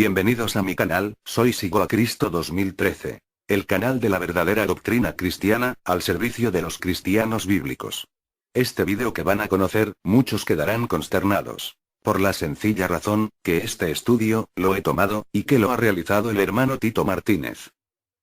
Bienvenidos a mi canal, soy Sigo a Cristo 2013. El canal de la verdadera doctrina cristiana, al servicio de los cristianos bíblicos. Este vídeo que van a conocer, muchos quedarán consternados. Por la sencilla razón, que este estudio, lo he tomado, y que lo ha realizado el hermano Tito Martínez.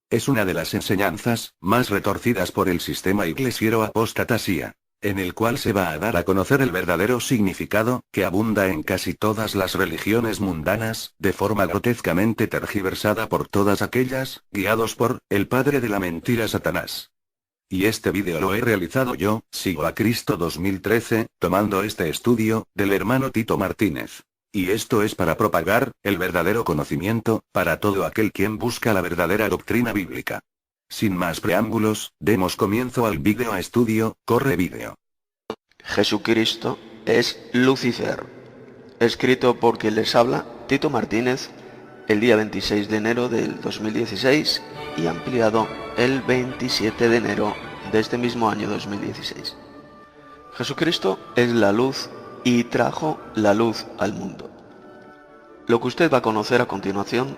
Es una de las enseñanzas, más retorcidas por el sistema iglesiero apóstata SIA, en el cual se va a dar a conocer el verdadero significado, que abunda en casi todas las religiones mundanas, de forma grotescamente tergiversada por todas aquellas, guiados por, el padre de la mentira Satanás. Y este vídeo lo he realizado yo, Sigo a Cristo 2013, tomando este estudio, del hermano Tito Martínez. Y esto es para propagar, el verdadero conocimiento, para todo aquel quien busca la verdadera doctrina bíblica. Sin más preámbulos, demos comienzo al vídeo estudio, corre vídeo. Jesucristo es Lucifer. Escrito por quien les habla, Tito Martínez, el día 26 de enero del 2016 y ampliado el 27 de enero de este mismo año 2016. Jesucristo es la luz y trajo la luz al mundo. Lo que usted va a conocer a continuación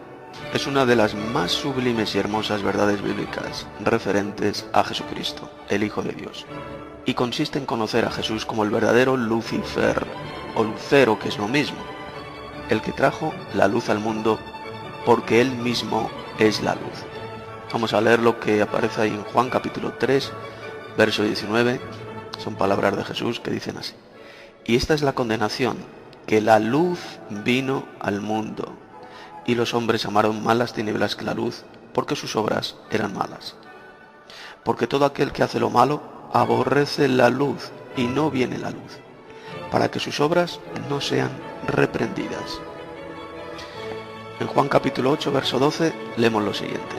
es una de las más sublimes y hermosas verdades bíblicas referentes a Jesucristo, el Hijo de Dios. Y consiste en conocer a Jesús como el verdadero Lucifer, o Lucero, que es lo mismo, el que trajo la luz al mundo, porque Él mismo es la luz. Vamos a leer lo que aparece ahí en Juan capítulo 3, verso 19, son palabras de Jesús que dicen así. Y esta es la condenación, que la luz vino al mundo, y los hombres amaron más las tinieblas que la luz, porque sus obras eran malas. Porque todo aquel que hace lo malo, aborrece la luz, y no viene la luz, para que sus obras no sean reprendidas. En Juan capítulo 8, verso 12, leemos lo siguiente.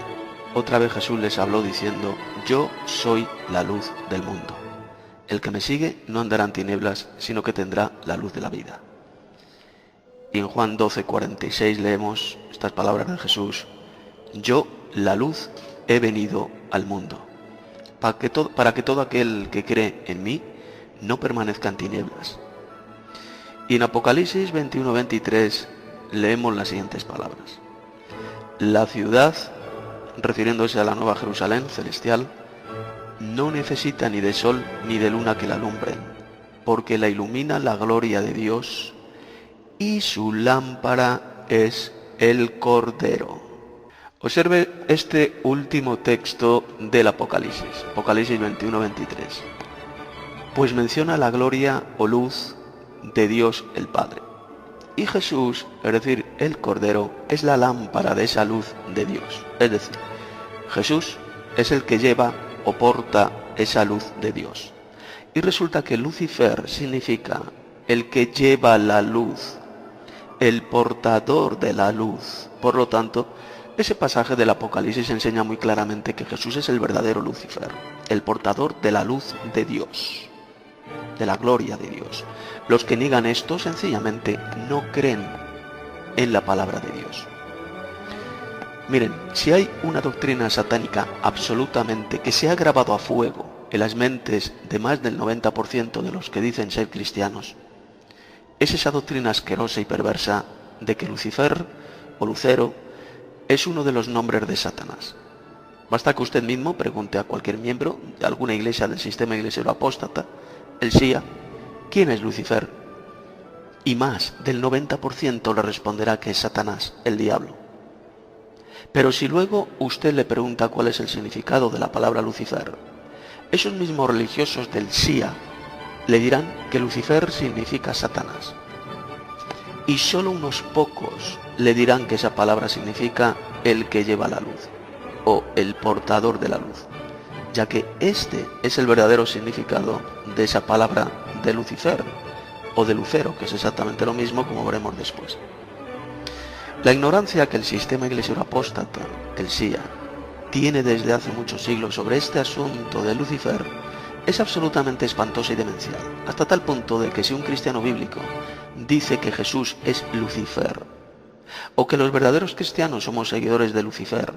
Otra vez Jesús les habló diciendo, yo soy la luz del mundo. El que me sigue no andará en tinieblas, sino que tendrá la luz de la vida. Y en Juan 12, 46 leemos estas palabras de Jesús, yo, la luz, he venido al mundo, para que todo aquel que cree en mí no permanezca en tinieblas. Y en Apocalipsis 21, 23 leemos las siguientes palabras. La ciudad, refiriéndose a la nueva Jerusalén celestial, no necesita ni de sol ni de luna que la alumbren, porque la ilumina la gloria de Dios, y su lámpara es el Cordero. Observe este último texto del Apocalipsis, Apocalipsis 21, 23. Pues menciona la gloria o luz de Dios el Padre. Y Jesús, es decir, el Cordero, es la lámpara de esa luz de Dios. Es decir, Jesús es el que lleva o porta esa luz de Dios. Y resulta que Lucifer significa el que lleva la luz, el portador de la luz. Por lo tanto, ese pasaje del Apocalipsis enseña muy claramente que Jesús es el verdadero Lucifer, el portador de la luz de Dios, de la gloria de Dios. Los que niegan esto sencillamente no creen en la palabra de Dios. Miren, si hay una doctrina satánica absolutamente que se ha grabado a fuego en las mentes de más del 90% de los que dicen ser cristianos, es esa doctrina asquerosa y perversa de que Lucifer o Lucero es uno de los nombres de Satanás. Basta que usted mismo pregunte a cualquier miembro de alguna iglesia del sistema iglesiero apóstata, el SIA, ¿quién es Lucifer? Y más del 90% le responderá que es Satanás, el diablo. Pero si luego usted le pregunta cuál es el significado de la palabra Lucifer, esos mismos religiosos del SIA le dirán que Lucifer significa Satanás. Y solo unos pocos le dirán que esa palabra significa el que lleva la luz, o el portador de la luz, ya que este es el verdadero significado de esa palabra de Lucifer, o de Lucero, que es exactamente lo mismo, como veremos después. La ignorancia que el sistema iglesiero apóstata, el SIA, tiene desde hace muchos siglos sobre este asunto de Lucifer es absolutamente espantosa y demencial, hasta tal punto de que si un cristiano bíblico dice que Jesús es Lucifer, o que los verdaderos cristianos somos seguidores de Lucifer,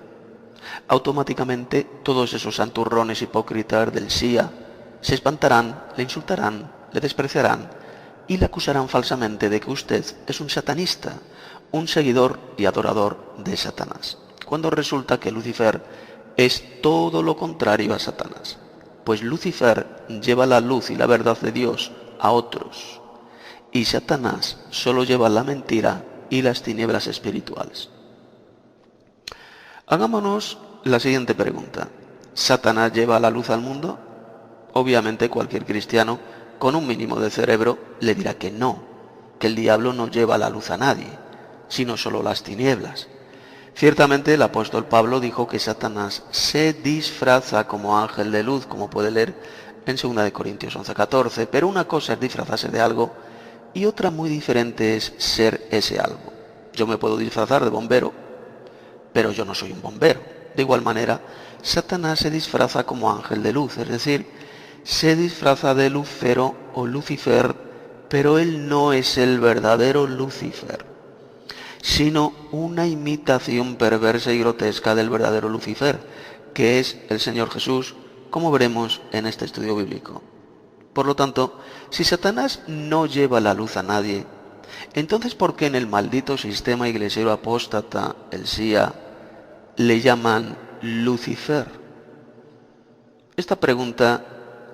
automáticamente todos esos santurrones hipócritas del SIA se espantarán, le insultarán, le despreciarán y le acusarán falsamente de que usted es un satanista un seguidor y adorador de Satanás, cuando resulta que Lucifer es todo lo contrario a Satanás, pues Lucifer lleva la luz y la verdad de Dios a otros, y Satanás solo lleva la mentira y las tinieblas espirituales. Hagámonos la siguiente pregunta. ¿Satanás lleva la luz al mundo? Obviamente cualquier cristiano con un mínimo de cerebro le dirá que no, que el diablo no lleva la luz a nadie, sino solo las tinieblas. Ciertamente el apóstol Pablo dijo que Satanás se disfraza como ángel de luz, como puede leer en 2 Corintios 11:14, pero una cosa es disfrazarse de algo y otra muy diferente es ser ese algo. Yo me puedo disfrazar de bombero, pero yo no soy un bombero. De igual manera, Satanás se disfraza como ángel de luz, es decir, se disfraza de Lucero o Lucifer, pero él no es el verdadero Lucifer, sino una imitación perversa y grotesca del verdadero Lucifer, que es el Señor Jesús, como veremos en este estudio bíblico. Por lo tanto, si Satanás no lleva la luz a nadie, entonces ¿por qué en el maldito sistema iglesiero apóstata, el SIA, le llaman Lucifer? Esta pregunta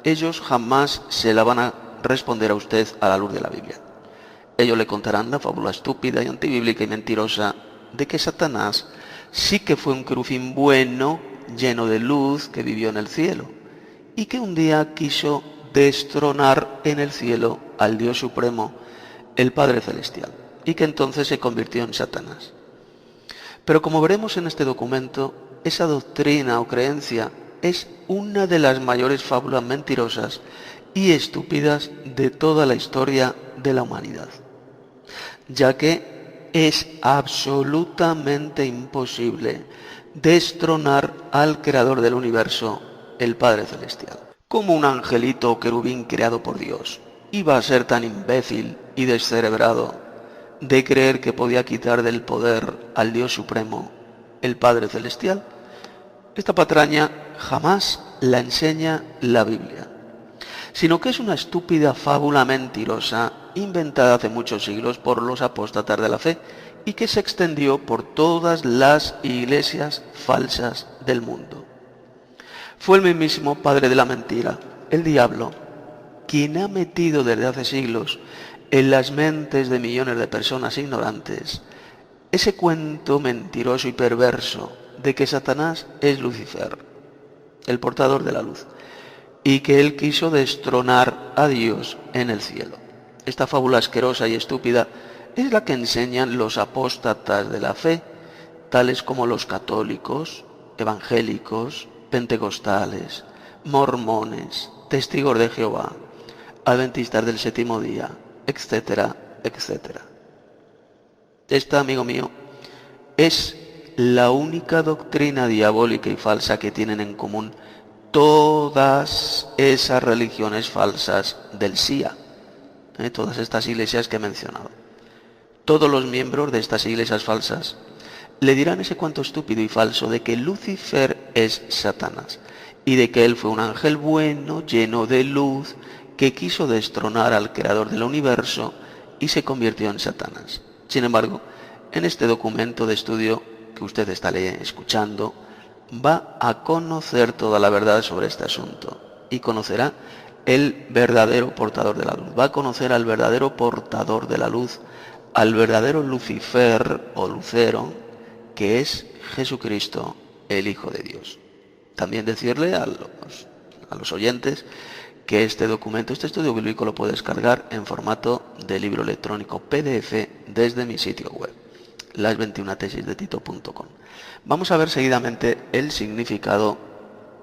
ellos jamás se la van a responder a usted a la luz de la Biblia. Ellos le contarán la fábula estúpida y antibíblica y mentirosa de que Satanás sí que fue un querubín bueno, lleno de luz, que vivió en el cielo, y que un día quiso destronar en el cielo al Dios Supremo, el Padre Celestial, y que entonces se convirtió en Satanás. Pero como veremos en este documento, esa doctrina o creencia es una de las mayores fábulas mentirosas y estúpidas de toda la historia de la humanidad, ya que es absolutamente imposible destronar al creador del universo, el Padre Celestial. ¿Cómo un angelito o querubín creado por Dios iba a ser tan imbécil y descerebrado de creer que podía quitar del poder al Dios Supremo, el Padre Celestial? Esta patraña jamás la enseña la Biblia, sino que es una estúpida fábula mentirosa inventada hace muchos siglos por los apóstatas de la fe y que se extendió por todas las iglesias falsas del mundo. Fue el mismísimo padre de la mentira, el diablo, quien ha metido desde hace siglos en las mentes de millones de personas ignorantes ese cuento mentiroso y perverso de que Satanás es Lucifer, el portador de la luz, y que él quiso destronar a Dios en el cielo. Esta fábula asquerosa y estúpida es la que enseñan los apóstatas de la fe, tales como los católicos, evangélicos, pentecostales, mormones, testigos de Jehová, adventistas del séptimo día, etcétera, etcétera. Esta, amigo mío, es la única doctrina diabólica y falsa que tienen en común todas esas religiones falsas del SIA, todas estas iglesias que he mencionado. Todos los miembros de estas iglesias falsas le dirán ese cuento estúpido y falso de que Lucifer es Satanás y de que él fue un ángel bueno, lleno de luz, que quiso destronar al creador del universo y se convirtió en Satanás. Sin embargo, en este documento de estudio que usted está escuchando, va a conocer toda la verdad sobre este asunto y conocerá el verdadero portador de la luz. Va a conocer al verdadero portador de la luz, al verdadero Lucifer o Lucero, que es Jesucristo, el Hijo de Dios. También decirle a los oyentes que este documento, este estudio bíblico, lo puede descargar en formato de libro electrónico PDF desde mi sitio web, las21tesisdetito.com. Vamos a ver seguidamente el significado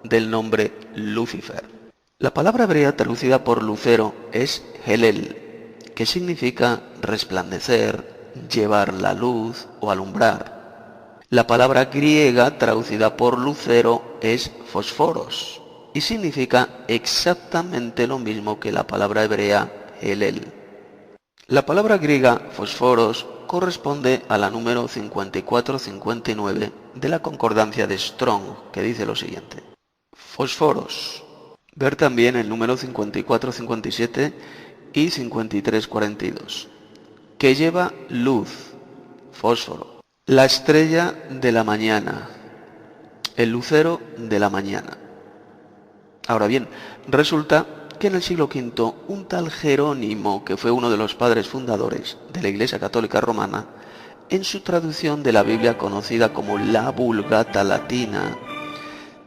del nombre Lucifer. La palabra hebrea traducida por lucero es Helel, que significa resplandecer, llevar la luz o alumbrar. La palabra griega traducida por lucero es fosforos y significa exactamente lo mismo que la palabra hebrea Helel. La palabra griega fosforos corresponde a la número 5459 de la concordancia de Strong, que dice lo siguiente: fosforos. Ver también el número 5457 y 5342, que lleva luz, fósforo. La estrella de la mañana, el lucero de la mañana. Ahora bien, resulta que en el siglo V un tal Jerónimo, que fue uno de los padres fundadores de la Iglesia Católica Romana, en su traducción de la Biblia conocida como la Vulgata Latina,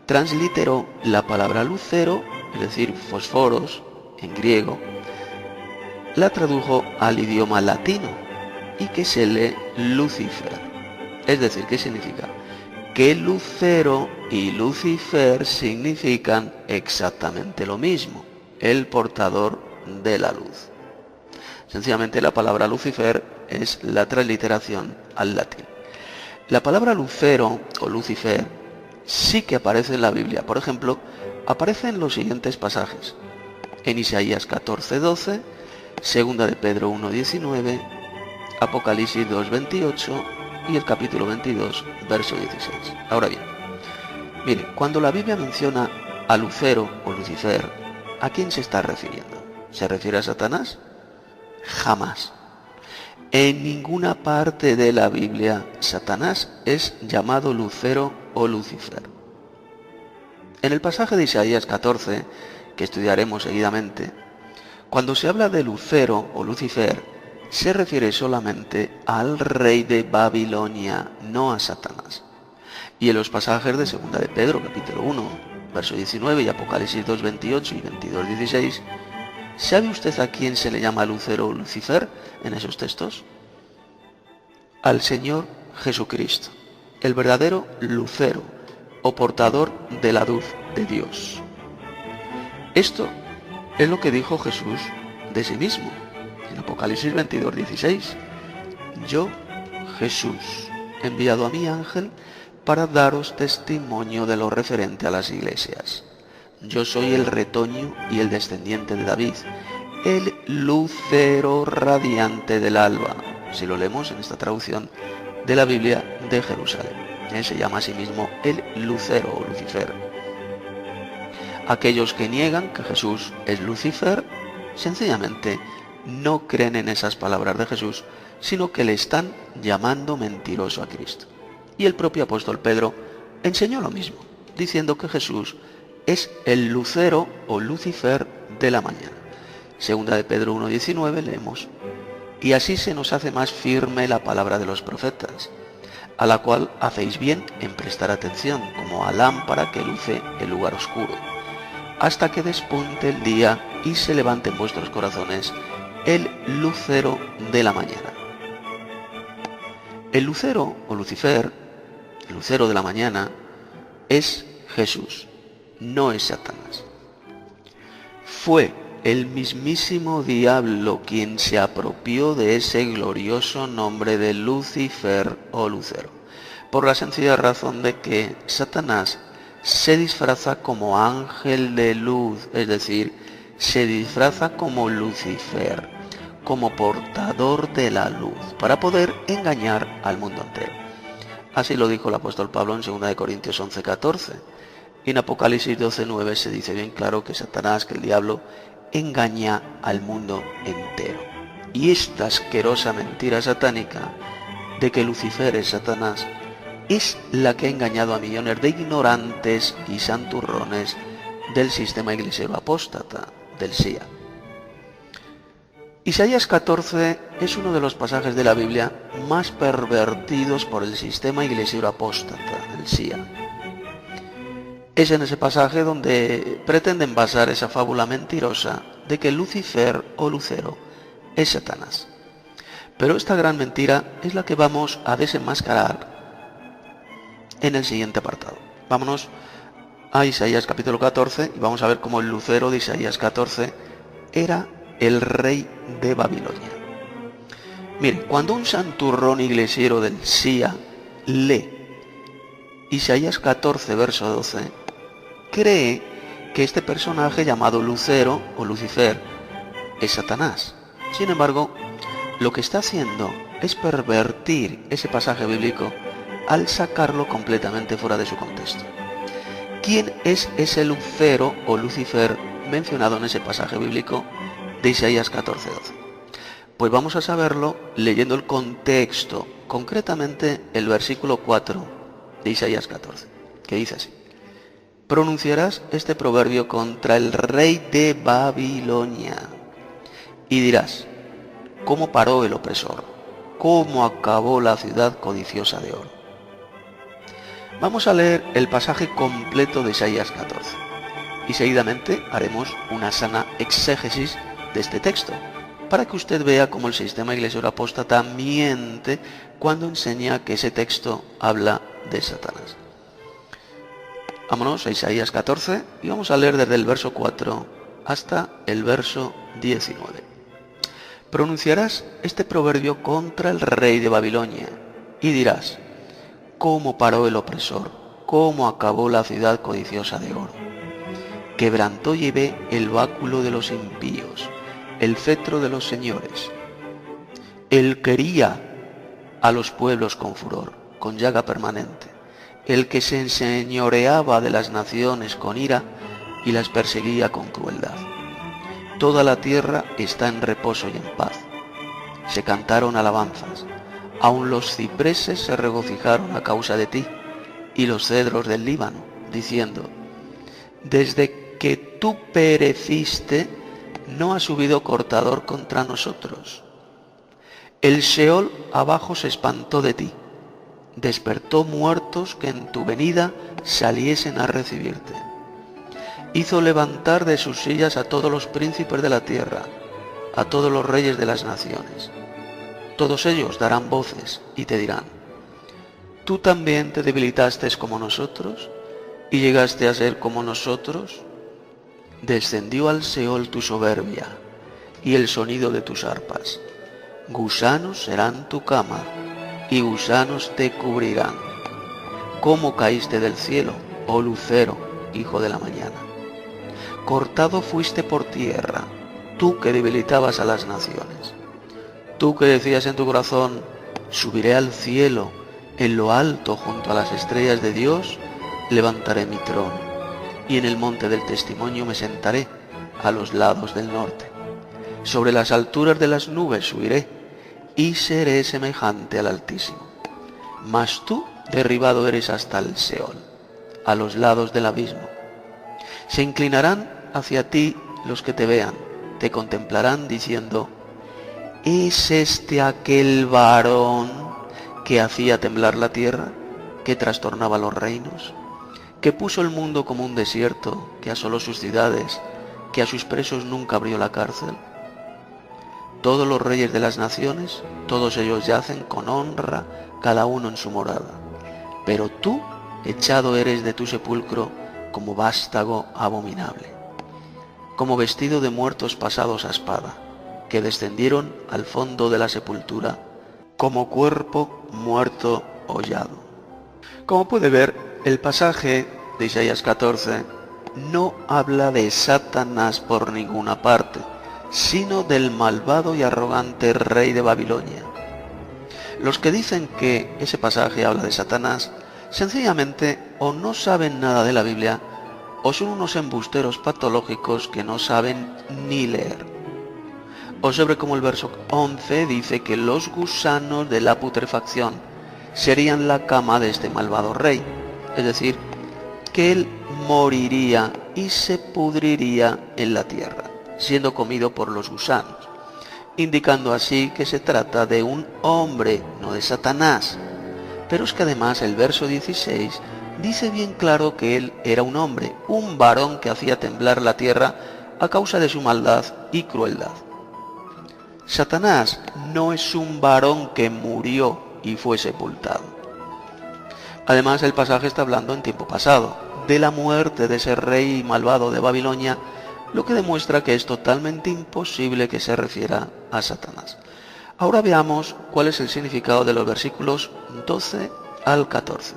transliteró la palabra lucero, es decir, fósforos, en griego, la tradujo al idioma latino y que se lee Lucifer. Es decir, ¿qué significa? Que lucero y Lucifer significan exactamente lo mismo, el portador de la luz. Sencillamente la palabra Lucifer es la transliteración al latín. La palabra lucero o Lucifer sí que aparece en la Biblia. Por ejemplo, aparece en los siguientes pasajes: en Isaías 14:12, segunda de Pedro 1:19, Apocalipsis 2:28 y el capítulo 22, verso 16. Ahora bien, mire, cuando la Biblia menciona a Lucero o Lucifer, ¿a quién se está refiriendo? ¿Se refiere a Satanás? Jamás. En ninguna parte de la Biblia Satanás es llamado Lucero o Lucifer. En el pasaje de Isaías 14, que estudiaremos seguidamente, cuando se habla de Lucero o Lucifer, se refiere solamente al rey de Babilonia, no a Satanás. Y en los pasajes de 2 de Pedro, capítulo 1, verso 19 y Apocalipsis 2:28 y 22:16, ¿sabe usted a quién se le llama Lucero o Lucifer en esos textos? Al Señor Jesucristo, el verdadero lucero o portador de la luz de Dios. Esto es lo que dijo Jesús de sí mismo en Apocalipsis 22:16. Yo, Jesús, he enviado a mi ángel para daros testimonio de lo referente a las iglesias. Yo soy el retoño y el descendiente de David, el lucero radiante del alba. Si lo leemos en esta traducción de la Biblia de Jerusalén, se llama a sí mismo el lucero o Lucifer. Aquellos que niegan que Jesús es Lucifer, sencillamente no creen en esas palabras de Jesús, sino que le están llamando mentiroso a Cristo. Y el propio apóstol Pedro enseñó lo mismo, diciendo que Jesús es el lucero o Lucifer de la mañana. Segunda de Pedro 1:19 leemos: y así se nos hace más firme la palabra de los profetas, a la cual hacéis bien en prestar atención, como a lámpara que luce el lugar oscuro, hasta que despunte el día y se levante en vuestros corazones el lucero de la mañana. El lucero o Lucifer, el lucero de la mañana, es Jesús, no es Satanás. Fue el mismísimo diablo quien se apropió de ese glorioso nombre de Lucifer o Lucero, por la sencilla razón de que Satanás se disfraza como ángel de luz, es decir, se disfraza como Lucifer, como portador de la luz, para poder engañar al mundo entero. Así lo dijo el apóstol Pablo en 2 de Corintios 11:14. Y en Apocalipsis 12:9 se dice bien claro que Satanás, que el diablo, engaña al mundo entero. Y esta asquerosa mentira satánica de que Lucifer es Satanás es la que ha engañado a millones de ignorantes y santurrones del sistema iglesiero apóstata, del SIA. Isaías 14 es uno de los pasajes de la Biblia más pervertidos por el sistema iglesiero apóstata, el SIA. Es en ese pasaje donde pretenden basar esa fábula mentirosa de que Lucifer o Lucero es Satanás. Pero esta gran mentira es la que vamos a desenmascarar en el siguiente apartado. Vámonos a Isaías capítulo 14 y vamos a ver cómo el lucero de Isaías 14 era el rey de Babilonia. Mire, cuando un santurrón iglesiero del SIA lee Isaías 14, verso 12, cree que este personaje llamado Lucero o Lucifer es Satanás. Sin embargo, lo que está haciendo es pervertir ese pasaje bíblico al sacarlo completamente fuera de su contexto. ¿Quién es ese Lucero o Lucifer mencionado en ese pasaje bíblico de Isaías 14:12? Pues vamos a saberlo leyendo el contexto, concretamente el versículo 4 de Isaías 14, que dice así: pronunciarás este proverbio contra el rey de Babilonia y dirás: ¿cómo paró el opresor? ¿Cómo acabó la ciudad codiciosa de oro? Vamos a leer el pasaje completo de Isaías 14 y seguidamente haremos una sana exégesis de este texto, para que usted vea cómo el sistema iglesia apóstata miente cuando enseña que ese texto habla de Satanás. Vámonos a Isaías 14 y vamos a leer desde el verso 4 hasta el verso 19. Pronunciarás este proverbio contra el rey de Babilonia y dirás: ¿cómo paró el opresor? ¿Cómo acabó la ciudad codiciosa de oro? Quebrantó Yahvé el báculo de los impíos, el cetro de los señores. Él quería a los pueblos con furor, con llaga permanente, el que se enseñoreaba de las naciones con ira y las perseguía con crueldad. Toda la tierra está en reposo y en paz. Se cantaron alabanzas, aun los cipreses se regocijaron a causa de ti, y los cedros del Líbano, diciendo: desde que tú pereciste, no ha subido cortador contra nosotros. El Sheol abajo se espantó de ti, despertó muertos que en tu venida saliesen a recibirte. Hizo levantar de sus sillas a todos los príncipes de la tierra, a todos los reyes de las naciones. Todos ellos darán voces y te dirán: ¿tú también te debilitaste como nosotros y llegaste a ser como nosotros? Descendió al Seol tu soberbia y el sonido de tus arpas. Gusanos serán tu cama y gusanos te cubrirán. ¿Cómo caíste del cielo, oh lucero, hijo de la mañana? Cortado fuiste por tierra, tú que debilitabas a las naciones. Tú que decías en tu corazón: subiré al cielo, en lo alto junto a las estrellas de Dios, levantaré mi trono, y en el monte del testimonio me sentaré, a los lados del norte. Sobre las alturas de las nubes subiré, y seré semejante al Altísimo. Mas tú derribado eres hasta el Seol, a los lados del abismo. Se inclinarán hacia ti los que te vean, te contemplarán diciendo: ¿es este aquel varón que hacía temblar la tierra, que trastornaba los reinos, que puso el mundo como un desierto, que asoló sus ciudades, que a sus presos nunca abrió la cárcel? Todos los reyes de las naciones, todos ellos yacen con honra, cada uno en su morada. Pero tú, echado eres de tu sepulcro como vástago abominable, como vestido de muertos pasados a espada, que descendieron al fondo de la sepultura, como cuerpo muerto hollado. Como puede ver, el pasaje de Isaías 14 no habla de Satanás por ninguna parte, sino del malvado y arrogante rey de Babilonia. Los que dicen que ese pasaje habla de Satanás, sencillamente o no saben nada de la Biblia, o son unos embusteros patológicos que no saben ni leer. Observe como el verso 11 dice que los gusanos de la putrefacción serían la cama de este malvado rey, es decir, que él moriría y se pudriría en la tierra, siendo comido por los gusanos, indicando así que se trata de un hombre, no de Satanás. Pero es que además el verso 16 dice bien claro que él era un hombre, un varón que hacía temblar la tierra a causa de su maldad y crueldad. Satanás no es un varón que murió y fue sepultado. Además, el pasaje está hablando en tiempo pasado, de la muerte de ese rey malvado de Babilonia, lo que demuestra que es totalmente imposible que se refiera a Satanás. Ahora veamos cuál es el significado de los versículos 12 al 14.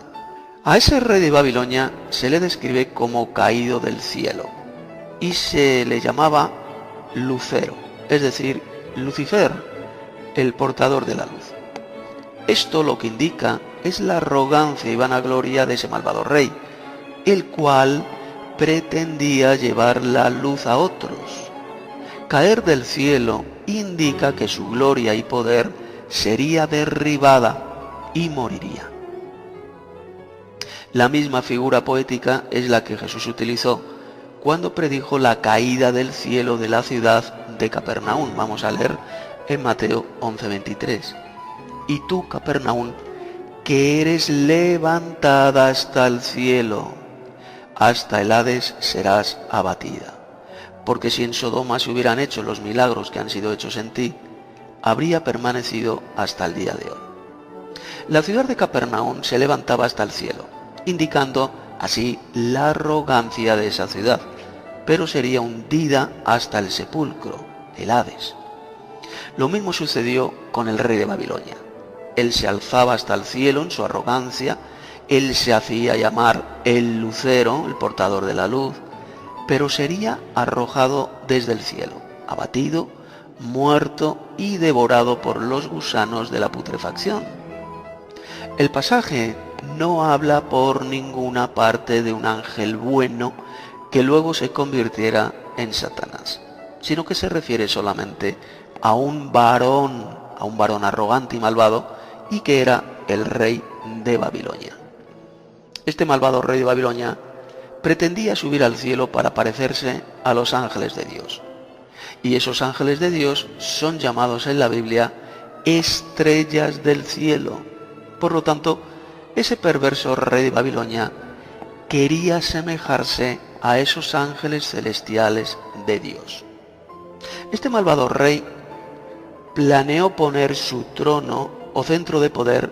A ese rey de Babilonia se le describe como caído del cielo y se le llamaba Lucero, es decir, Lucifer, el portador de la luz. Esto lo que indica es la arrogancia y vanagloria de ese malvado rey, el cual pretendía llevar la luz a otros. caer del cielo indica que su gloria y poder sería derribada y moriría. La misma figura poética es la que Jesús utilizó cuando predijo la caída del cielo de la ciudad de Capernaum. Vamos a leer en Mateo 11:23. Y tú, Capernaum, que eres levantada hasta el cielo, hasta el Hades serás abatida. Porque si en Sodoma se hubieran hecho los milagros que han sido hechos en ti, habría permanecido hasta el día de hoy. La ciudad de Capernaum se levantaba hasta el cielo, indicando así la arrogancia de esa ciudad, pero sería hundida hasta el sepulcro, el Hades. Lo mismo sucedió con el rey de Babilonia. Él se alzaba hasta el cielo en su arrogancia, él se hacía llamar el lucero, el portador de la luz, pero sería arrojado desde el cielo, abatido, muerto y devorado por los gusanos de la putrefacción. El pasaje no habla por ninguna parte de un ángel bueno que luego se convirtiera en Satanás, sino que se refiere solamente a un varón arrogante y malvado, y que era el rey de Babilonia. Este malvado rey de Babilonia pretendía subir al cielo para parecerse a los ángeles de Dios. Y esos ángeles de Dios son llamados en la Biblia estrellas del cielo. Por lo tanto, ese perverso rey de Babilonia quería asemejarse a esos ángeles celestiales de Dios. Este malvado rey planeó poner su trono o centro de poder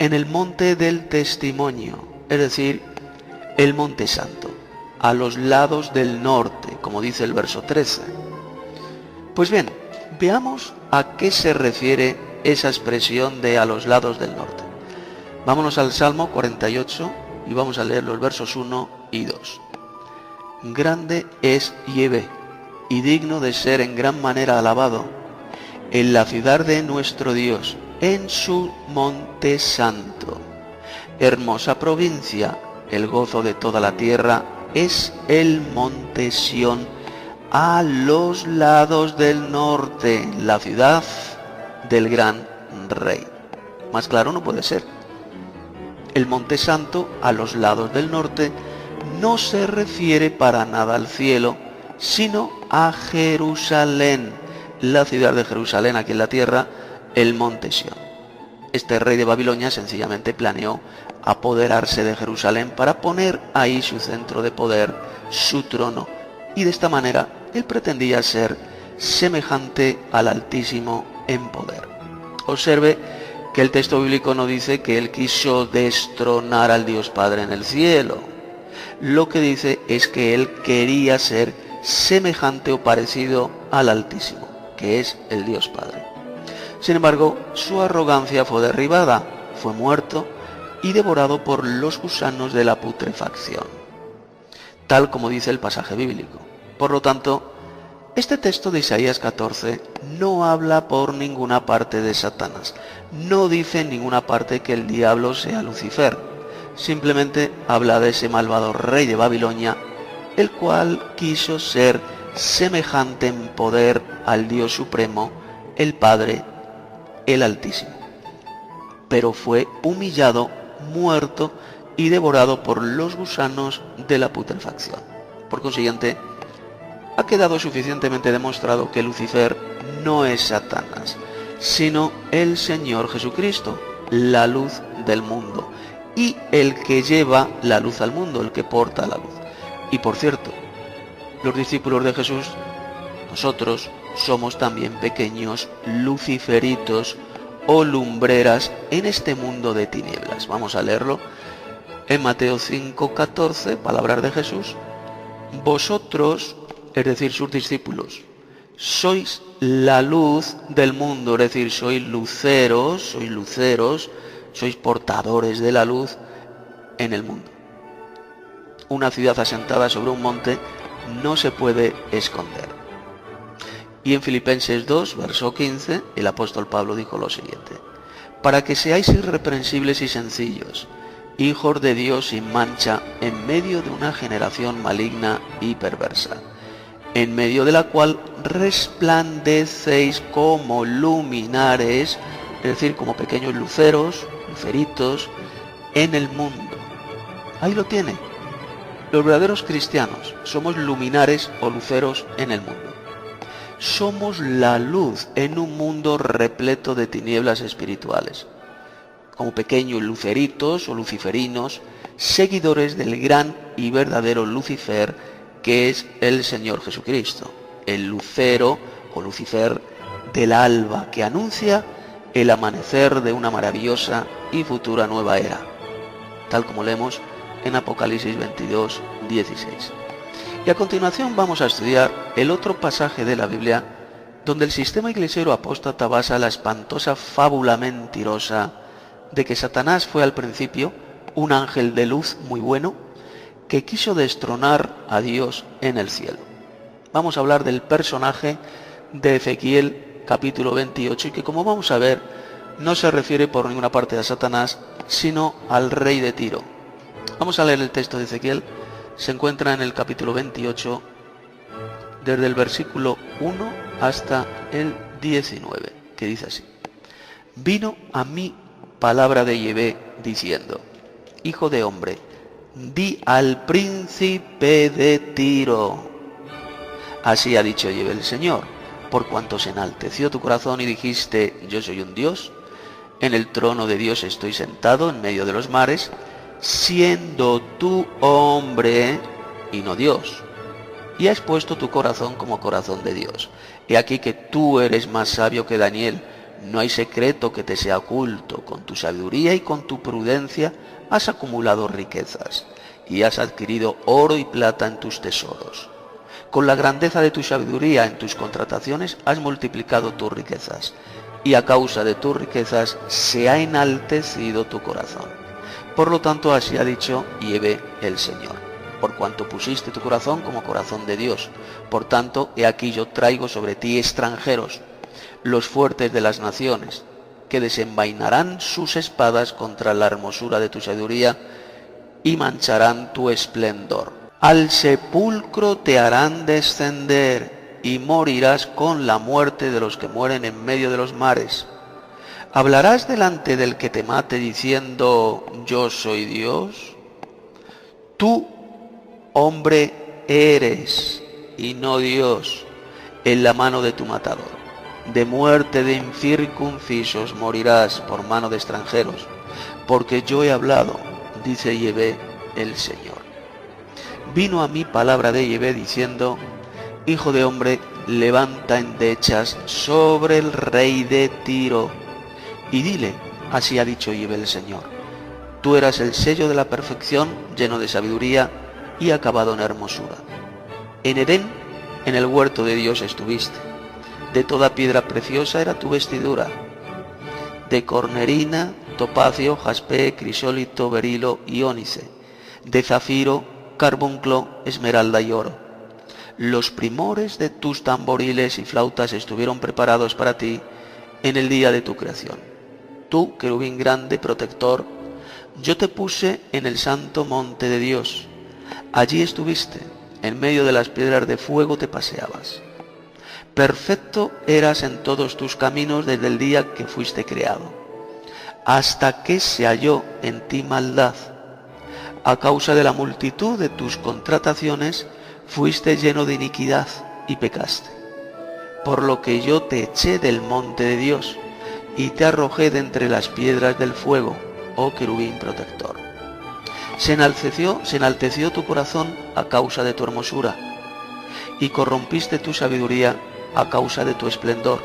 en el monte del testimonio, es decir, el monte santo, a los lados del norte, como dice el verso 13. Pues bien, veamos a qué se refiere esa expresión de a los lados del norte. Vámonos al Salmo 48 y vamos a leer los versos 1 y 2. Grande es Yahvé, y digno de ser en gran manera alabado, en la ciudad de nuestro Dios, en su monte santo. Hermosa provincia, el gozo de toda la tierra, es el monte Sión, a los lados del norte, la ciudad del gran rey. Más claro no puede ser. El monte santo, a los lados del norte, no se refiere para nada al cielo, sino a Jerusalén, la ciudad de Jerusalén, aquí en la tierra, el monte Sión. Este rey de Babilonia sencillamente planeó apoderarse de Jerusalén para poner ahí su centro de poder, su trono, y de esta manera él pretendía ser semejante al Altísimo en poder. Observe que el texto bíblico no dice que él quiso destronar al Dios Padre en el cielo. Lo que dice es que él quería ser semejante o parecido al Altísimo, que es el Dios Padre. Sin embargo, su arrogancia fue derribada, fue muerto y devorado por los gusanos de la putrefacción, tal como dice el pasaje bíblico. Por lo tanto, este texto de Isaías 14 no habla por ninguna parte de Satanás, no dice en ninguna parte que el diablo sea Lucifer, simplemente habla de ese malvado rey de Babilonia, el cual quiso ser semejante en poder al Dios Supremo, el Padre, el Altísimo. Pero fue humillado, muerto y devorado por los gusanos de la putrefacción. Por consiguiente, ha quedado suficientemente demostrado que Lucifer no es Satanás, sino el Señor Jesucristo, la luz del mundo, y el que lleva la luz al mundo, el que porta la luz. Y por cierto, los discípulos de Jesús, nosotros somos también pequeños luciferitos o lumbreras en este mundo de tinieblas. Vamos a leerlo en Mateo 5:14, palabras de Jesús. Vosotros, es decir, sus discípulos, sois la luz del mundo, es decir, sois luceros, sois portadores de la luz en el mundo. Una ciudad asentada sobre un monte no se puede esconder. Y en Filipenses 2, verso 15, el apóstol Pablo dijo lo siguiente: para que seáis irreprensibles y sencillos, hijos de Dios sin mancha, en medio de una generación maligna y perversa, en medio de la cual resplandecéis como luminares, es decir, como pequeños luceros, luceritos, en el mundo. Ahí lo tiene. Los verdaderos cristianos somos luminares o luceros en el mundo. Somos la luz en un mundo repleto de tinieblas espirituales, como pequeños luceritos o luciferinos, seguidores del gran y verdadero Lucifer, que es el Señor Jesucristo, el lucero o Lucifer del alba, que anuncia el amanecer de una maravillosa y futura nueva era, tal como leemos en Apocalipsis 22, 16. Y a continuación vamos a estudiar el otro pasaje de la Biblia donde el sistema iglesiero apóstata basa la espantosa fábula mentirosa de que Satanás fue al principio un ángel de luz muy bueno que quiso destronar a Dios en el cielo. Vamos a hablar del personaje de Ezequiel capítulo 28 y que, como vamos a ver, no se refiere por ninguna parte a Satanás, sino al rey de Tiro. Vamos a leer el texto de Ezequiel. Se encuentra en el capítulo 28, desde el versículo 1 hasta el 19, que dice así: Vino a mí palabra de Yahvé diciendo: Hijo de hombre, di al príncipe de Tiro, así ha dicho Yahvé el Señor, por cuanto se enalteció tu corazón y dijiste: yo soy un Dios, en el trono de Dios estoy sentado en medio de los mares, siendo tú hombre y no Dios, y has puesto tu corazón como corazón de Dios. He aquí que tú eres más sabio que Daniel, no hay secreto que te sea oculto. Con tu sabiduría y con tu prudencia has acumulado riquezas, y has adquirido oro y plata en tus tesoros. Con la grandeza de tu sabiduría en tus contrataciones has multiplicado tus riquezas, y a causa de tus riquezas se ha enaltecido tu corazón. Por lo tanto, así ha dicho Yahvé el Señor: por cuanto pusiste tu corazón como corazón de Dios, por tanto, he aquí yo traigo sobre ti extranjeros, los fuertes de las naciones, que desenvainarán sus espadas contra la hermosura de tu sabiduría y mancharán tu esplendor. Al sepulcro te harán descender y morirás con la muerte de los que mueren en medio de los mares. ¿Hablarás delante del que te mate diciendo: yo soy Dios? Tú, hombre, eres y no Dios en la mano de tu matador. De muerte de incircuncisos morirás por mano de extranjeros, porque yo he hablado, dice Yahvé el Señor. Vino a mí palabra de Yahvé diciendo: Hijo de hombre, levanta endechas sobre el rey de Tiro, y dile: así ha dicho Yahvé el Señor, tú eras el sello de la perfección, lleno de sabiduría y acabado en hermosura. En Edén, en el huerto de Dios estuviste. De toda piedra preciosa era tu vestidura, de cornerina, topacio, jaspe, crisólito, berilo y ónice, de zafiro, carbunclo, esmeralda y oro. Los primores de tus tamboriles y flautas estuvieron preparados para ti en el día de tu creación. Tú, querubín grande, protector, yo te puse en el santo monte de Dios. Allí estuviste, en medio de las piedras de fuego te paseabas. Perfecto eras en todos tus caminos desde el día que fuiste creado, hasta que se halló en ti maldad. A causa de la multitud de tus contrataciones, fuiste lleno de iniquidad y pecaste. Por lo que yo te eché del monte de Dios y te arrojé de entre las piedras del fuego, oh querubín protector. Se enalteció tu corazón a causa de tu hermosura, y corrompiste tu sabiduría a causa de tu esplendor.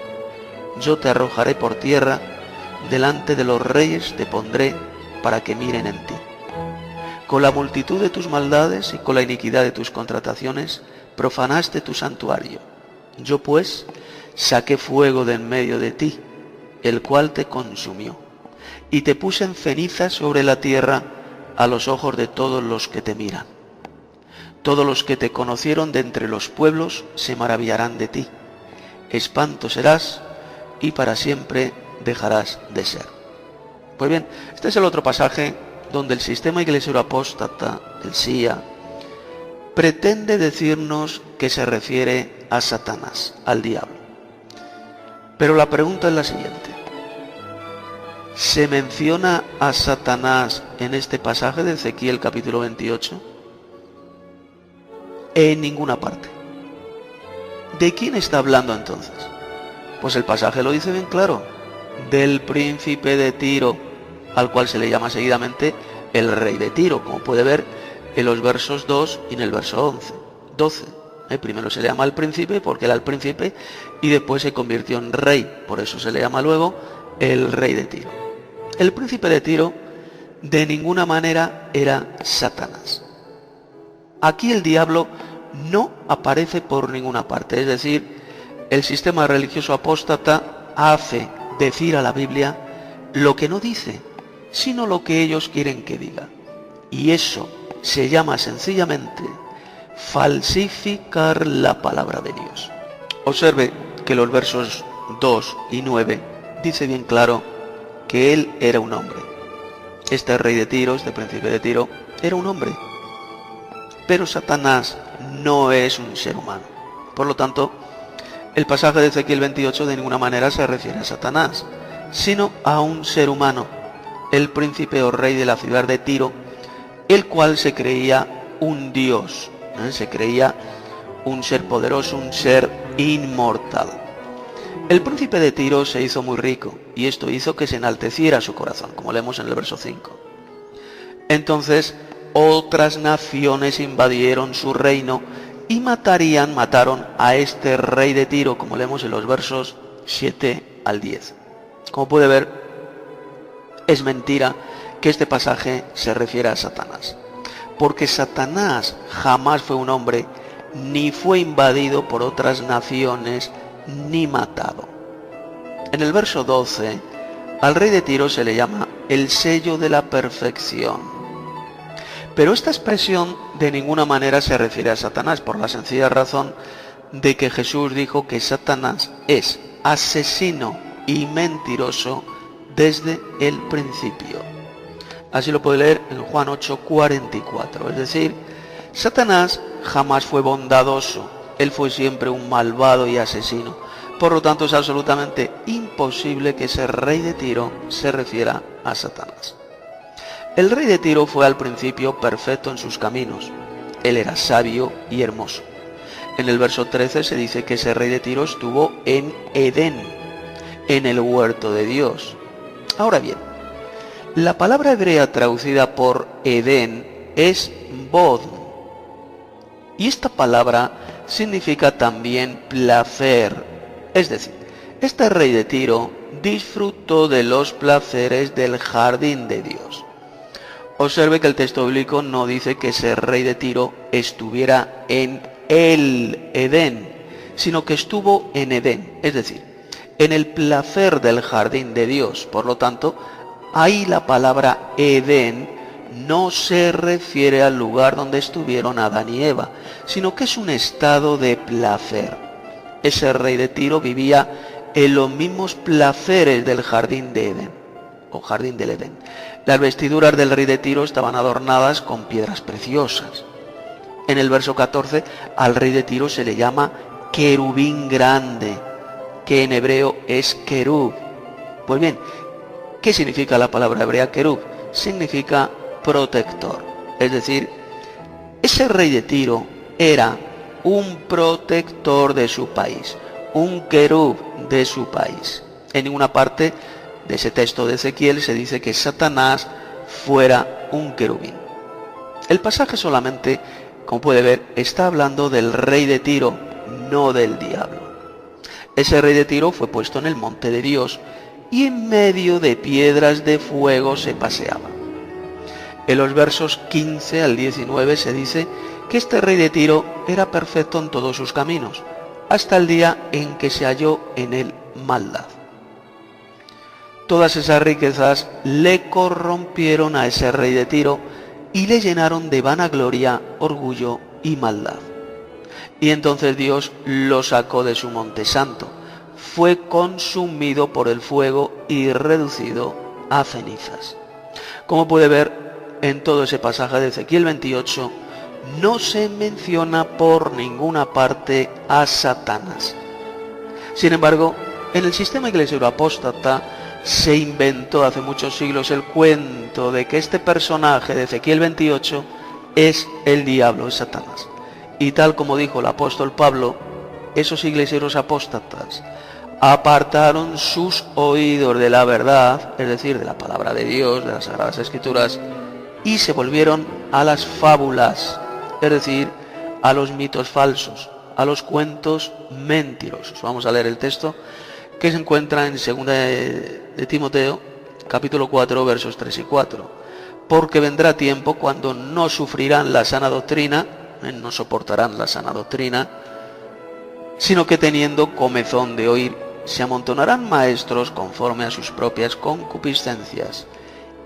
Yo te arrojaré por tierra, delante de los reyes te pondré para que miren en ti. Con la multitud de tus maldades y con la iniquidad de tus contrataciones, profanaste tu santuario. Yo pues saqué fuego de en medio de ti, el cual te consumió, y te puse en ceniza sobre la tierra a los ojos de todos los que te miran. Todos los que te conocieron de entre los pueblos se maravillarán de ti. Espanto serás y para siempre dejarás de ser. Pues bien, este es el otro pasaje donde el sistema iglesiero apóstata, el SIA, pretende decirnos que se refiere a Satanás, al diablo. Pero la pregunta es la siguiente. ¿Se menciona a Satanás en este pasaje de Ezequiel capítulo 28? En ninguna parte. ¿De quién está hablando entonces? Pues el pasaje lo dice bien claro. Del príncipe de Tiro, al cual se le llama seguidamente el rey de Tiro, como puede ver en los versos 2 y en el verso 12. Primero se le llama al príncipe porque era el príncipe y después se convirtió en rey. Por eso se le llama luego el rey de Tiro. El príncipe de Tiro de ninguna manera era Satanás. Aquí el diablo no aparece por ninguna parte. Es decir, el sistema religioso apóstata hace decir a la Biblia lo que no dice, sino lo que ellos quieren que diga. Y eso se llama sencillamente falsificar la palabra de Dios. Observe que los versos 2 y 9 dice bien claro que él era un hombre. Este rey de Tiro, este príncipe de Tiro, era un hombre. Pero Satanás no es un ser humano. Por lo tanto, el pasaje de Ezequiel 28 de ninguna manera se refiere a Satanás, sino a un ser humano, el príncipe o rey de la ciudad de Tiro, el cual se creía un dios, se creía un ser poderoso, un ser inmortal. El príncipe de Tiro se hizo muy rico y esto hizo que se enalteciera su corazón, como leemos en el verso 5. Entonces otras naciones invadieron su reino y mataron a este rey de Tiro, como leemos en los versos 7 al 10. Como puede ver, es mentira que este pasaje se refiera a Satanás, porque Satanás jamás fue un hombre, ni fue invadido por otras naciones, ni matado. En el verso 12, al rey de Tiro se le llama el sello de la perfección. Pero esta expresión de ninguna manera se refiere a Satanás, por la sencilla razón de que Jesús dijo que Satanás es asesino y mentiroso desde el principio. Así lo puede leer en Juan 8:44. Es decir, Satanás jamás fue bondadoso, él fue siempre un malvado y asesino. Por lo tanto, es absolutamente imposible que ese rey de Tiro se refiera a Satanás. El rey de Tiro fue al principio perfecto en sus caminos. Él era sabio y hermoso. En el verso 13 se dice que ese rey de Tiro estuvo en Edén, en el huerto de Dios. Ahora bien, la palabra hebrea traducida por Edén es bod. Y esta palabra significa también placer. Es decir, este rey de Tiro disfrutó de los placeres del jardín de Dios. Observe que el texto bíblico no dice que ese rey de Tiro estuviera en el Edén, sino que estuvo en Edén, es decir, en el placer del jardín de Dios. Por lo tanto, ahí la palabra Edén no se refiere al lugar donde estuvieron Adán y Eva, sino que es un estado de placer. Ese rey de Tiro vivía en los mismos placeres del jardín de Edén, o jardín del Edén. Las vestiduras del rey de Tiro estaban adornadas con piedras preciosas. En el verso 14, al rey de Tiro se le llama querubín grande, que en hebreo es querub. Pues bien, ¿qué significa la palabra hebrea querub? Significa protector. Es decir, ese rey de Tiro era un protector de su país, un querub de su país. En ninguna parte de ese texto de Ezequiel se dice que Satanás fuera un querubín. El pasaje solamente, como puede ver, está hablando del rey de Tiro, no del diablo. Ese rey de Tiro fue puesto en el monte de Dios y en medio de piedras de fuego se paseaba. En los versos 15 al 19 se dice que este rey de Tiro era perfecto en todos sus caminos, hasta el día en que se halló en él maldad. Todas esas riquezas le corrompieron a ese rey de Tiro y le llenaron de vanagloria, orgullo y maldad. Y entonces Dios lo sacó de su monte santo, fue consumido por el fuego y reducido a cenizas. Como puede ver en todo ese pasaje de Ezequiel 28, no se menciona por ninguna parte a Satanás. Sin embargo, en el sistema iglesiero apóstata se inventó hace muchos siglos el cuento de que este personaje de Ezequiel 28 es el diablo, es Satanás. Y tal como dijo el apóstol Pablo, esos iglesieros apóstatas apartaron sus oídos de la verdad, es decir, de la palabra de Dios, de las Sagradas Escrituras, y se volvieron a las fábulas, es decir, a los mitos falsos, a los cuentos mentirosos. Vamos a leer el texto que se encuentra en 2 de Timoteo, capítulo 4, versos 3 y 4. Porque vendrá tiempo cuando no sufrirán la sana doctrina, no soportarán la sana doctrina, sino que teniendo comezón de oír, se amontonarán maestros conforme a sus propias concupiscencias,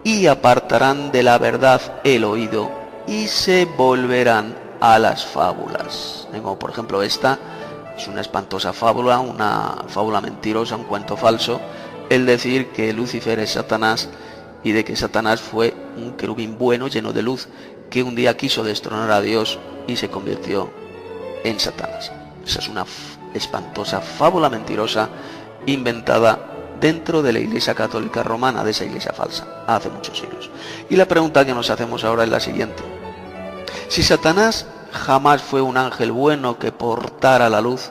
y apartarán de la verdad el oído, y se volverán a las fábulas. Como por ejemplo esta, es una espantosa fábula, una fábula mentirosa, un cuento falso, el decir que Lucifer es Satanás, y de que Satanás fue un querubín bueno, lleno de luz, que un día quiso destronar a Dios y se convirtió en Satanás. Esa es una espantosa fábula mentirosa inventada dentro de la Iglesia Católica Romana, de esa iglesia falsa, hace muchos siglos. Y la pregunta que nos hacemos ahora es la siguiente: si Satanás jamás fue un ángel bueno que portara la luz,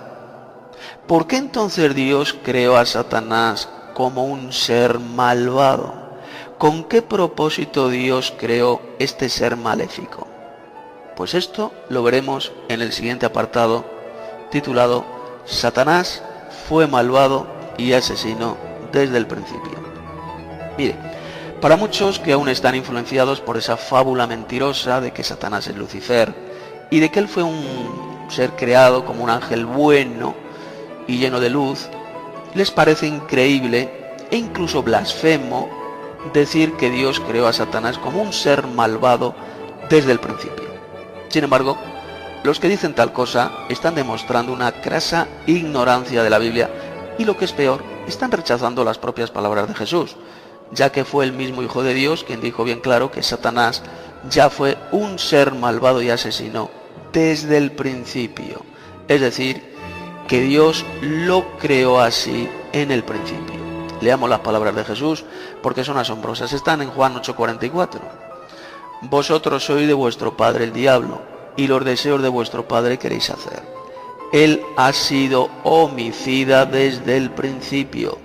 ¿por qué entonces Dios creó a Satanás como un ser malvado? ¿Con qué propósito Dios creó este ser maléfico? Pues esto lo veremos en el siguiente apartado, titulado Satanás fue malvado y asesino desde el principio. Mire, para muchos que aún están influenciados por esa fábula mentirosa de que Satanás es Lucifer y de que él fue un ser creado como un ángel bueno y lleno de luz, les parece increíble e incluso blasfemo decir que Dios creó a Satanás como un ser malvado desde el principio. Sin embargo, los que dicen tal cosa están demostrando una crasa ignorancia de la Biblia y, lo que es peor, están rechazando las propias palabras de Jesús, ya que fue el mismo Hijo de Dios quien dijo bien claro que Satanás ya fue un ser malvado y asesino desde el principio. Es decir, que Dios lo creó así en el principio. Leamos las palabras de Jesús porque son asombrosas. Están en Juan 8:44. Vosotros sois de vuestro padre el diablo, y los deseos de vuestro padre queréis hacer. Él ha sido homicida desde el principio,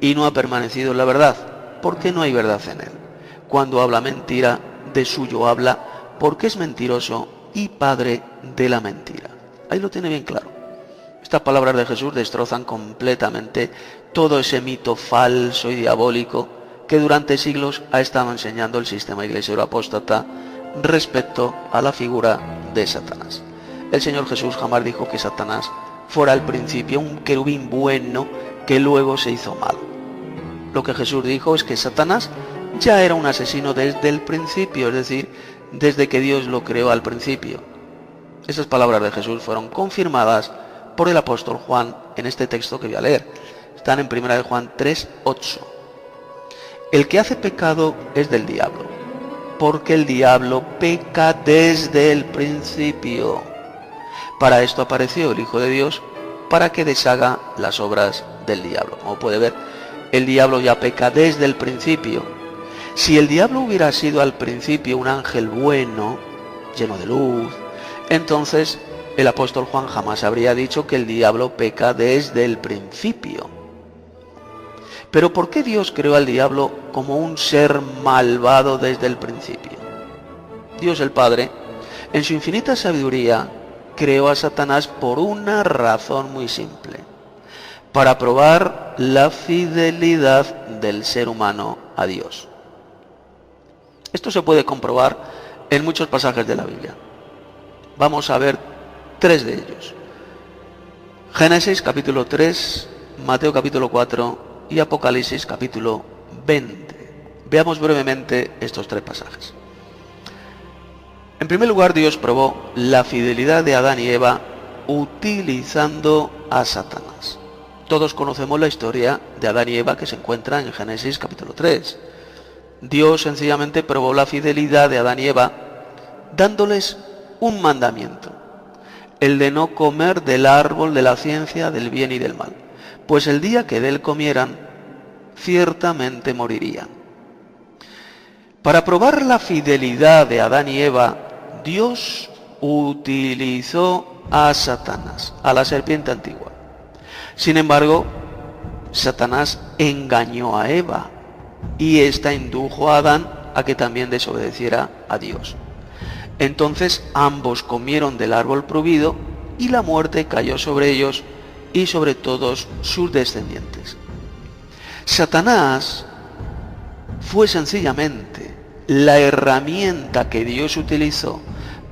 y no ha permanecido en la verdad, porque no hay verdad en él. Cuando habla mentira, de suyo habla, porque es mentiroso y padre de la mentira. Ahí lo tiene bien claro. Estas palabras de Jesús destrozan completamente todo ese mito falso y diabólico que durante siglos ha estado enseñando el sistema iglesiero apóstata respecto a la figura de Satanás. El Señor Jesús jamás dijo que Satanás fuera al principio un querubín bueno que luego se hizo malo. Lo que Jesús dijo es que Satanás ya era un asesino desde el principio, es decir, desde que Dios lo creó al principio. Esas palabras de Jesús fueron confirmadas por el apóstol Juan en este texto que voy a leer. Están en 1 de Juan 3:8. El que hace pecado es del diablo, porque el diablo peca desde el principio. Para esto apareció el Hijo de Dios, para que deshaga las obras del diablo. Como puede ver, el diablo ya peca desde el principio. Si el diablo hubiera sido al principio un ángel bueno, lleno de luz, entonces el apóstol Juan jamás habría dicho que el diablo peca desde el principio. Pero ¿por qué Dios creó al diablo como un ser malvado desde el principio? Dios el Padre, en su infinita sabiduría, creó a Satanás por una razón muy simple: para probar la fidelidad del ser humano a Dios. Esto se puede comprobar en muchos pasajes de la Biblia. Vamos a ver 3 de ellos. Génesis capítulo 3, Mateo capítulo 4 y Apocalipsis capítulo 20. Veamos brevemente estos 3 pasajes. En primer lugar, Dios probó la fidelidad de Adán y Eva utilizando a Satanás. Todos conocemos la historia de Adán y Eva que se encuentra en Génesis capítulo 3. Dios sencillamente probó la fidelidad de Adán y Eva dándoles un mandamiento, el de no comer del árbol de la ciencia del bien y del mal, pues el día que de él comieran, ciertamente morirían. Para probar la fidelidad de Adán y Eva, Dios utilizó a Satanás, a la serpiente antigua. Sin embargo, Satanás engañó a Eva y ésta indujo a Adán a que también desobedeciera a Dios. Entonces ambos comieron del árbol prohibido y la muerte cayó sobre ellos y sobre todos sus descendientes. Satanás fue sencillamente la herramienta que Dios utilizó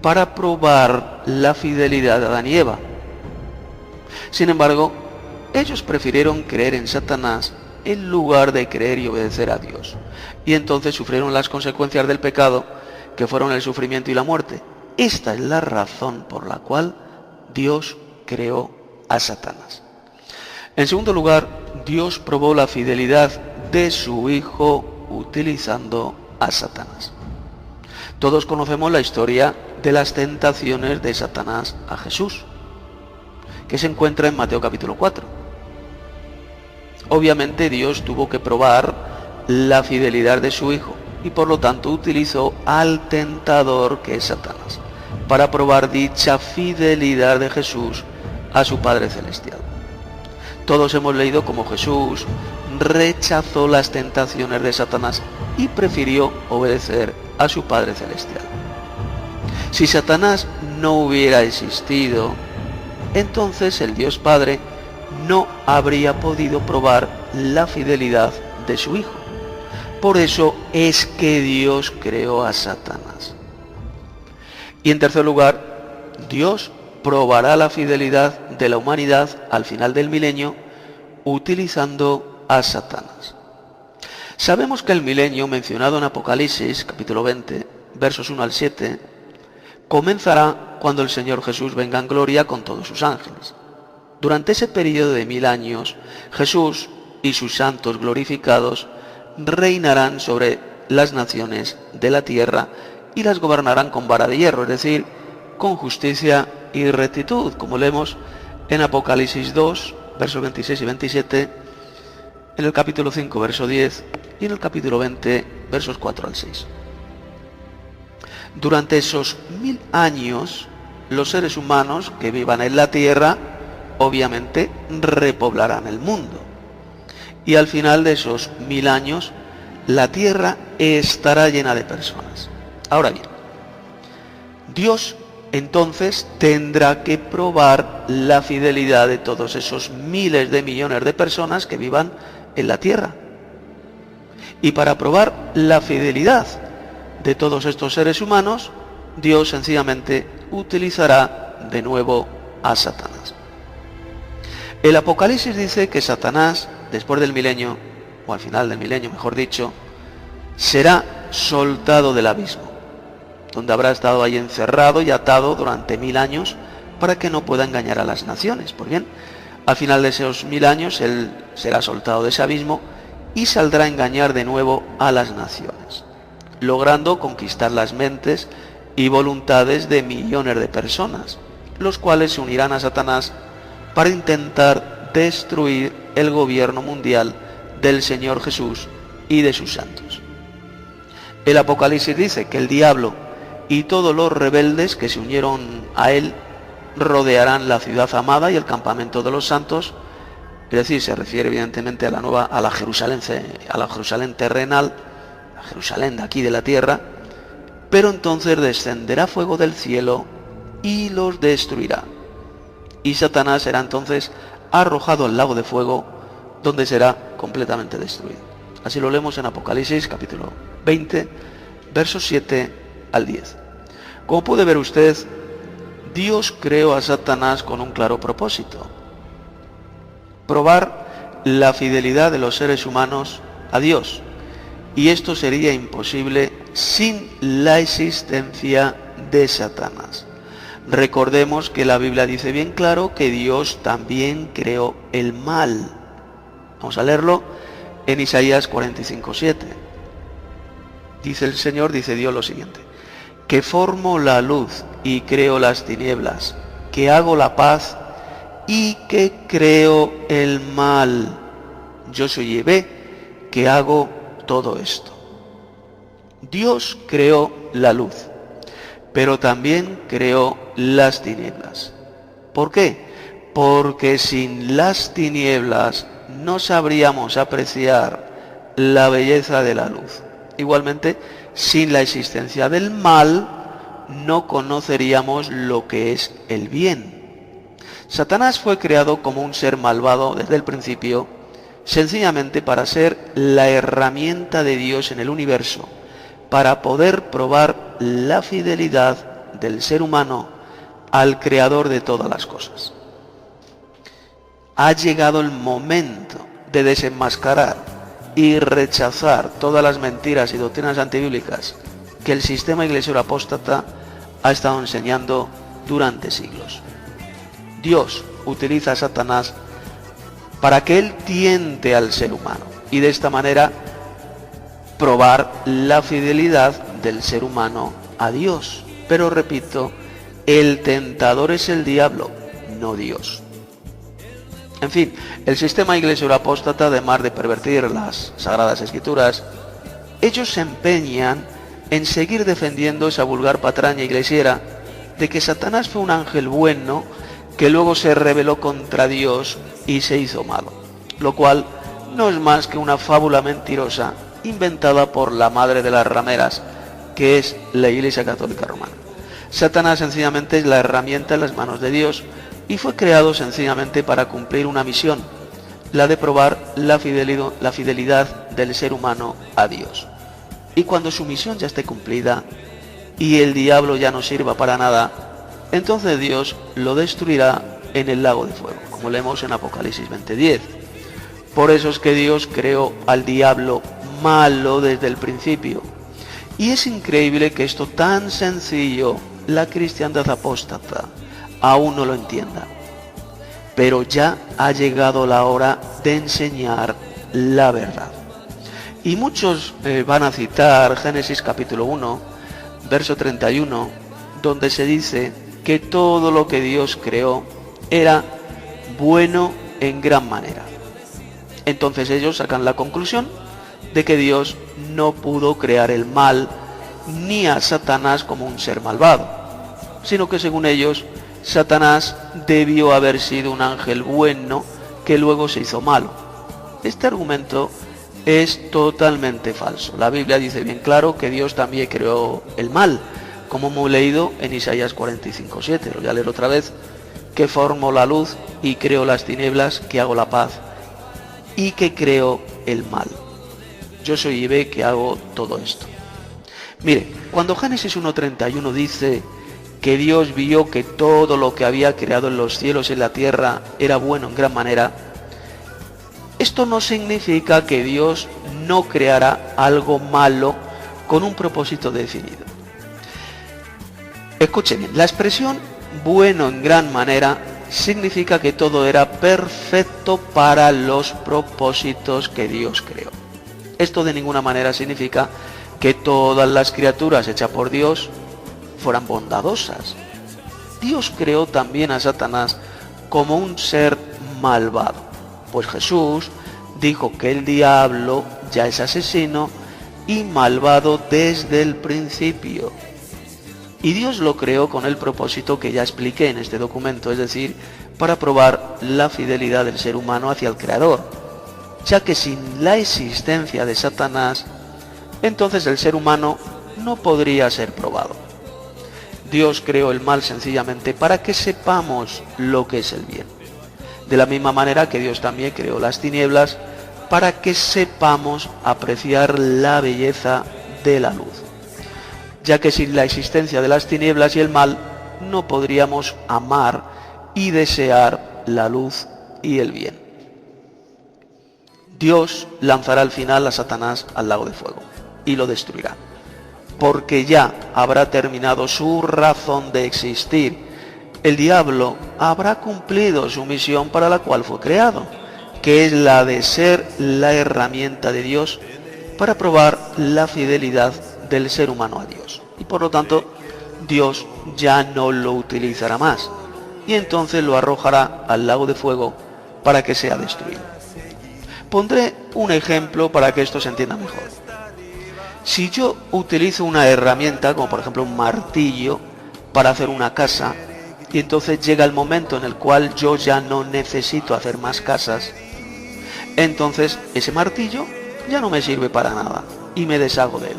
para probar la fidelidad de Adán y Eva. Sin embargo, ellos prefirieron creer en Satanás en lugar de creer y obedecer a Dios. Y entonces sufrieron las consecuencias del pecado, que fueron el sufrimiento y la muerte. Esta es la razón por la cual Dios creó a Satanás. En segundo lugar, Dios probó la fidelidad de su Hijo utilizando a Satanás. Todos conocemos la historia de las tentaciones de Satanás a Jesús, que se encuentra en Mateo capítulo 4. Obviamente Dios tuvo que probar la fidelidad de su Hijo y por lo tanto utilizó al tentador, que es Satanás, para probar dicha fidelidad de Jesús a su Padre Celestial. Todos hemos leído cómo Jesús rechazó las tentaciones de Satanás y prefirió obedecer a su Padre Celestial. Si Satanás no hubiera existido, entonces el Dios Padre no habría podido probar la fidelidad de su Hijo. Por eso es que Dios creó a Satanás. Y en tercer lugar, Dios probará la fidelidad de la humanidad al final del milenio utilizando a Satanás. Sabemos que el milenio mencionado en Apocalipsis, capítulo 20, versos 1 al 7, comenzará cuando el Señor Jesús venga en gloria con todos sus ángeles. Durante ese periodo de 1000 años, Jesús y sus santos glorificados reinarán sobre las naciones de la tierra y las gobernarán con vara de hierro, es decir, con justicia y rectitud, como leemos en Apocalipsis 2, versos 26 y 27, en el capítulo 5, verso 10 y en el capítulo 20, versos 4 al 6. Durante esos 1000 años, los seres humanos que vivan en la tierra, obviamente, repoblarán el mundo. Y al final de esos 1000 años, la tierra estará llena de personas. Ahora bien, Dios entonces tendrá que probar la fidelidad de todos esos miles de millones de personas que vivan en la tierra. Y para probar la fidelidad de todos estos seres humanos, Dios sencillamente utilizará de nuevo a Satanás. El Apocalipsis dice que Satanás, después del milenio, o al final del milenio, mejor dicho, será soltado del abismo, donde habrá estado ahí encerrado y atado durante 1000 años para que no pueda engañar a las naciones. Pues bien, al final de esos 1000 años, él será soltado de ese abismo y saldrá a engañar de nuevo a las naciones, logrando conquistar las mentes y voluntades de millones de personas, los cuales se unirán a Satanás para intentar destruir el gobierno mundial del Señor Jesús y de sus santos. El Apocalipsis dice que el diablo y todos los rebeldes que se unieron a él rodearán la ciudad amada y el campamento de los santos, es decir, se refiere evidentemente a la Jerusalén terrenal, la Jerusalén de aquí de la tierra, pero entonces descenderá fuego del cielo y los destruirá. Y Satanás será entonces arrojado al lago de fuego, donde será completamente destruido. Así lo leemos en Apocalipsis capítulo 20, versos 7 al 10. Como puede ver usted, Dios creó a Satanás con un claro propósito: probar la fidelidad de los seres humanos a Dios. Y esto sería imposible sin la existencia de Satanás. Recordemos que la Biblia dice bien claro que Dios también creó el mal. Vamos a leerlo en Isaías 45:7. Dice el Señor, dice Dios lo siguiente: que formo la luz y creo las tinieblas, que hago la paz y que creo el mal. Yo soy Yahvé, que hago todo esto. Dios creó la luz, pero también creó las tinieblas. ¿Por qué? Porque sin las tinieblas no sabríamos apreciar la belleza de la luz. Igualmente, sin la existencia del mal, no conoceríamos lo que es el bien. Satanás fue creado como un ser malvado desde el principio, sencillamente para ser la herramienta de Dios en el universo, para poder probar la fidelidad del ser humano al creador de todas las cosas. Ha llegado el momento de desenmascarar y rechazar todas las mentiras y doctrinas antibíblicas que el sistema iglesiero apóstata ha estado enseñando durante siglos. Dios utiliza a Satanás para que él tiente al ser humano y de esta manera probar la fidelidad del ser humano a Dios. Pero repito, el tentador es el diablo, no Dios. En fin, el sistema iglesiero apóstata, además de pervertir las Sagradas Escrituras, ellos se empeñan en seguir defendiendo esa vulgar patraña iglesiera de que Satanás fue un ángel bueno que luego se rebeló contra Dios y se hizo malo, lo cual no es más que una fábula mentirosa inventada por la madre de las rameras, que es la Iglesia Católica Romana. Satanás sencillamente es la herramienta en las manos de Dios y fue creado sencillamente para cumplir una misión, la de probar la fidelidad del ser humano a Dios. Y cuando su misión ya esté cumplida y el diablo ya no sirva para nada, entonces Dios lo destruirá en el lago de fuego, como leemos en Apocalipsis 20:10. Por eso es que Dios creó al diablo malo desde el principio. Y es increíble que esto tan sencillo, la cristiandad apóstata, aún no lo entienda. Pero ya ha llegado la hora de enseñar la verdad. Y muchos van a citar Génesis capítulo 1, verso 31, donde se dice que todo lo que Dios creó era bueno en gran manera. Entonces ellos sacan la conclusión de que Dios no pudo crear el mal ni a Satanás como un ser malvado, sino que según ellos, Satanás debió haber sido un ángel bueno que luego se hizo malo. Este argumento es totalmente falso. La Biblia dice bien claro que Dios también creó el mal, como hemos leído en Isaías 45:7. Lo voy a leer otra vez: que formo la luz y creo las tinieblas, que hago la paz y que creo el mal. Yo soy Yahvé, que hago todo esto. Mire, cuando Génesis 1:31 dice que Dios vio que todo lo que había creado en los cielos y en la tierra era bueno en gran manera, esto no significa que Dios no creara algo malo con un propósito definido. Escuchen bien, la expresión bueno en gran manera significa que todo era perfecto para los propósitos que Dios creó. Esto de ninguna manera significa que todas las criaturas hechas por Dios fueran bondadosas. Dios creó también a Satanás como un ser malvado, pues Jesús dijo que el diablo ya es asesino y malvado desde el principio. Y Dios lo creó con el propósito que ya expliqué en este documento, es decir, para probar la fidelidad del ser humano hacia el Creador, ya que sin la existencia de Satanás, entonces el ser humano no podría ser probado. Dios creó el mal sencillamente para que sepamos lo que es el bien. De la misma manera que Dios también creó las tinieblas para que sepamos apreciar la belleza de la luz, ya que sin la existencia de las tinieblas y el mal no podríamos amar y desear la luz y el bien. Dios lanzará al final a Satanás al lago de fuego y lo destruirá, porque ya habrá terminado su razón de existir. El diablo habrá cumplido su misión para la cual fue creado, que es la de ser la herramienta de Dios para probar la fidelidad del ser humano a Dios. Y por lo tanto, Dios ya no lo utilizará más y entonces lo arrojará al lago de fuego para que sea destruido. Pondré un ejemplo para que esto se entienda mejor. Si yo utilizo una herramienta, como por ejemplo un martillo, para hacer una casa, y entonces llega el momento en el cual yo ya no necesito hacer más casas, entonces ese martillo ya no me sirve para nada y me deshago de él.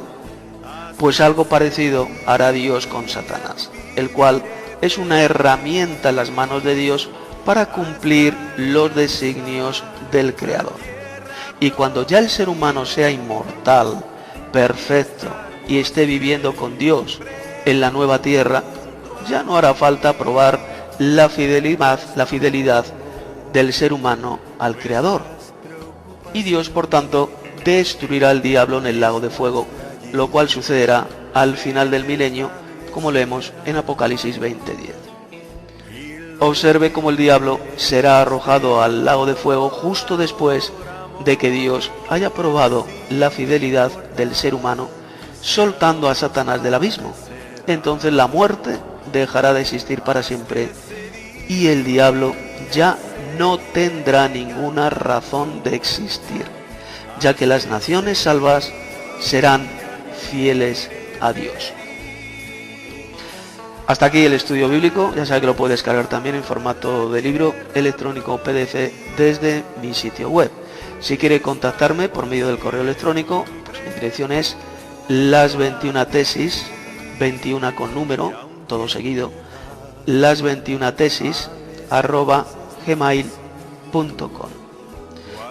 Pues algo parecido hará Dios con Satanás, el cual es una herramienta en las manos de Dios para cumplir los designios del Creador. Y cuando ya el ser humano sea inmortal, perfecto y esté viviendo con Dios en la nueva tierra, ya no hará falta probar la fidelidad del ser humano al Creador. Y Dios, por tanto, destruirá al diablo en el lago de fuego, lo cual sucederá al final del milenio, como leemos en Apocalipsis 20:10. Observe cómo el diablo será arrojado al lago de fuego justo después de que Dios haya probado la fidelidad del ser humano, soltando a Satanás del abismo. Entonces la muerte dejará de existir para siempre y el diablo ya no tendrá ninguna razón de existir, ya que las naciones salvas serán fieles a Dios. Hasta aquí el estudio bíblico. Ya sabe que lo puede descargar también en formato de libro electrónico PDF desde mi sitio web. Si quiere contactarme por medio del correo electrónico, pues mi dirección es las21tesis, 21 con número, todo seguido, las21tesis@gmail.com.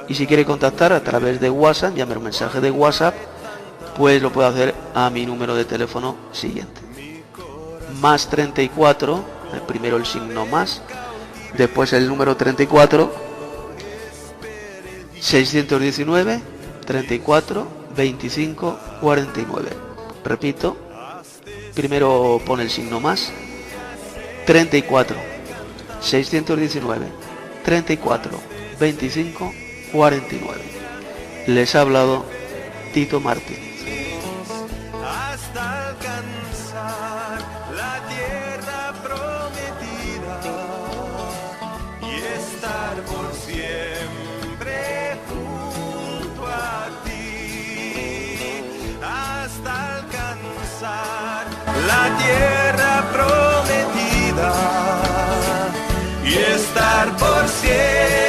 Y si quiere contactar a través de WhatsApp, llame un mensaje de WhatsApp, pues lo puede hacer a mi número de teléfono siguiente: más 34, primero el signo más, después el número 34, 619 34 25 49. Repito, primero pone el signo más, 34 619 34 25 49. Les ha hablado Tito Martínez. Hasta alcanzar la tierra prometida y estar por siempre junto a ti. Hasta alcanzar la tierra prometida y estar por siempre